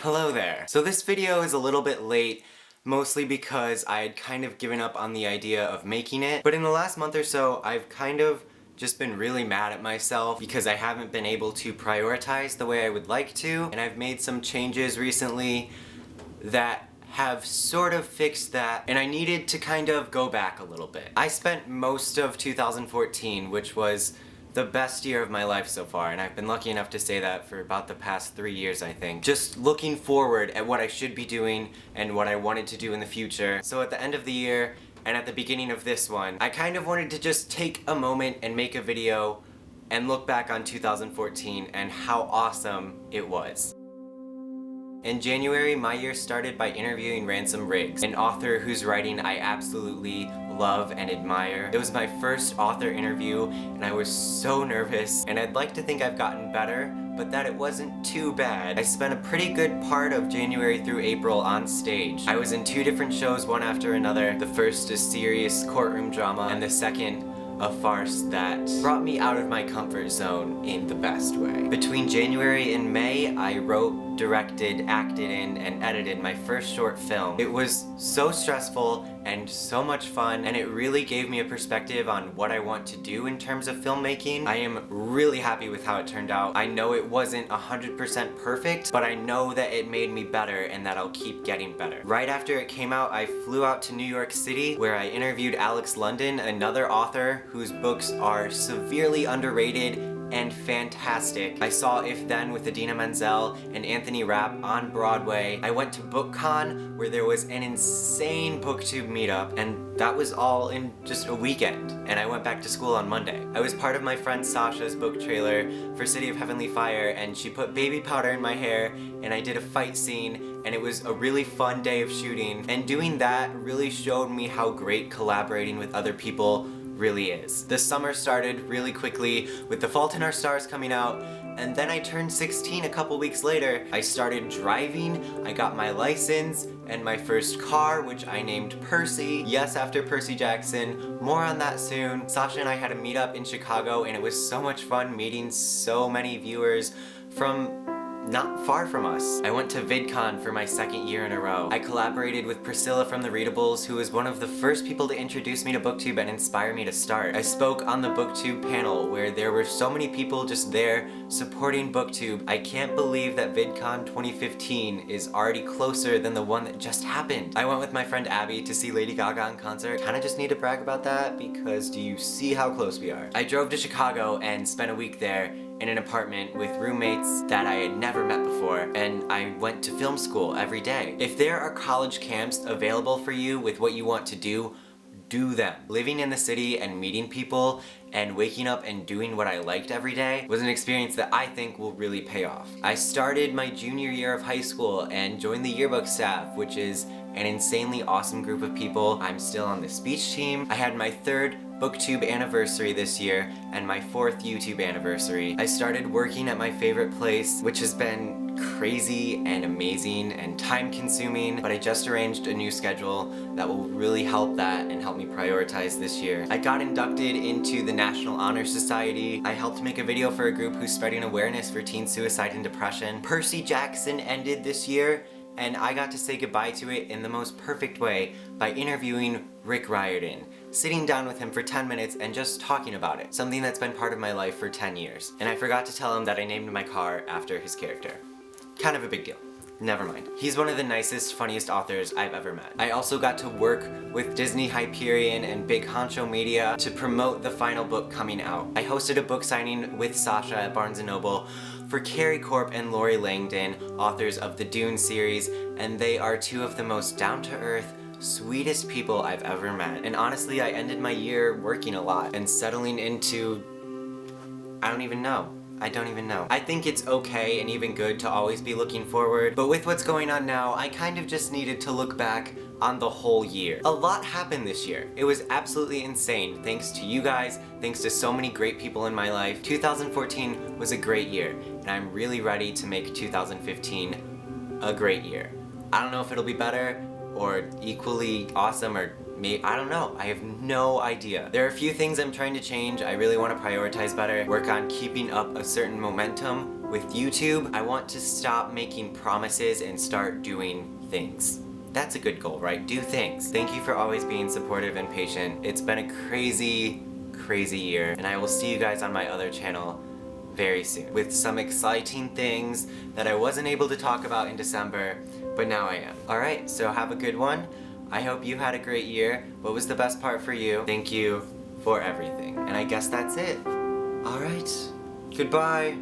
Hello there. So this video is a little bit late, mostly because I had kind of given up on the idea of making it, but in the last month or so I've kind of just been really mad at myself because I haven't been able to prioritize the way I would like to, and I've made some changes recently that have sort of fixed that, and I needed to kind of go back a little bit. I spent most of 2014, which was the best year of my life so far, and I've been lucky enough to say that for about the past 3 years, I think. Just looking forward at what I should be doing and what I wanted to do in the future. So at the end of the year, and at the beginning of this one, I kind of wanted to just take a moment and make a video and look back on 2014 and how awesome it was. In January, my year started by interviewing Ransom Riggs, an author whose writing I absolutely love and admire. It was my first author interview, and I was so nervous, and I'd like to think I've gotten better, but that it wasn't too bad. I spent a pretty good part of January through April on stage. I was in 2 different shows, one after another. The first a serious courtroom drama, and the second a farce that brought me out of my comfort zone in the best way. Between January and May, I wrote, directed, acted in, and edited my first short film. It was so stressful and so much fun, and it really gave me a perspective on what I want to do in terms of filmmaking. I am really happy with how it turned out. I know it wasn't 100% perfect, but I know that it made me better and that I'll keep getting better. Right after it came out, I flew out to New York City, where I interviewed Alex London, another author whose books are severely underrated and fantastic. I saw If Then with Idina Menzel and Anthony Rapp on Broadway. I went to BookCon, where there was an insane BookTube meetup, and that was all in just a weekend, and I went back to school on Monday. I was part of my friend Sasha's book trailer for City of Heavenly Fire, and she put baby powder in my hair, and I did a fight scene, and it was a really fun day of shooting, and doing that really showed me how great collaborating with other people really is. The summer started really quickly with The Fault in Our Stars coming out, and then I turned 16 a couple weeks later. I started driving, I got my license, and my first car, which I named Percy. Yes, after Percy Jackson. More on that soon. Sasha and I had a meetup in Chicago, and it was so much fun meeting so many viewers from not far from us. I went to VidCon for my 2nd year in a row. I collaborated with Priscilla from The Readables, who was one of the first people to introduce me to BookTube and inspire me to start. I spoke on the BookTube panel, where there were so many people just there supporting BookTube. I can't believe that VidCon 2015 is already closer than the one that just happened. I went with my friend Abby to see Lady Gaga in concert. Kinda just need to brag about that, because do you see how close we are? I drove to Chicago and spent a week there in an apartment with roommates that I had never met before, and I went to film school every day. If there are college camps available for you with what you want to do them. Living in the city and meeting people and waking up and doing what I liked every day was an experience that I think will really pay off. I started my junior year of high school and joined the yearbook staff, which is an insanely awesome group of people. I'm still on the speech team. I had my 3rd BookTube anniversary this year and my 4th YouTube anniversary. I started working at my favorite place, which has been crazy and amazing and time-consuming, but I just arranged a new schedule that will really help that and help me prioritize this year. I got inducted into the National Honor Society. I helped make a video for a group who's spreading awareness for teen suicide and depression. Percy Jackson ended this year, and I got to say goodbye to it in the most perfect way by interviewing Rick Riordan, sitting down with him for 10 minutes and just talking about it, something that's been part of my life for 10 years. And I forgot to tell him that I named my car after his character. Kind of a big deal. Never mind. He's one of the nicest, funniest authors I've ever met. I also got to work with Disney Hyperion and Big Honcho Media to promote the final book coming out. I hosted a book signing with Sasha at Barnes & Noble for Carrie Corp and Lori Langdon, authors of the Dune series, and they are 2 of the most down-to-earth, sweetest people I've ever met. And honestly, I ended my year working a lot and settling into... I don't even know. I think it's okay and even good to always be looking forward, but with what's going on now, I kind of just needed to look back on the whole year. A lot happened this year. It was absolutely insane, thanks to you guys, thanks to so many great people in my life. 2014 was a great year, and I'm really ready to make 2015 a great year. I don't know if it'll be better, or equally awesome, or I don't know. I have no idea. There are a few things I'm trying to change. I really want to prioritize better, work on keeping up a certain momentum with YouTube, I want to stop making promises and start doing things. That's a good goal, right? Do things. Thank you for always being supportive and patient. It's been a crazy, crazy year, and I will see you guys on my other channel very soon with some exciting things that I wasn't able to talk about in December, but now I am. Alright, so have a good one. I hope you had a great year. What was the best part for you? Thank you for everything. And I guess that's it. Alright, goodbye.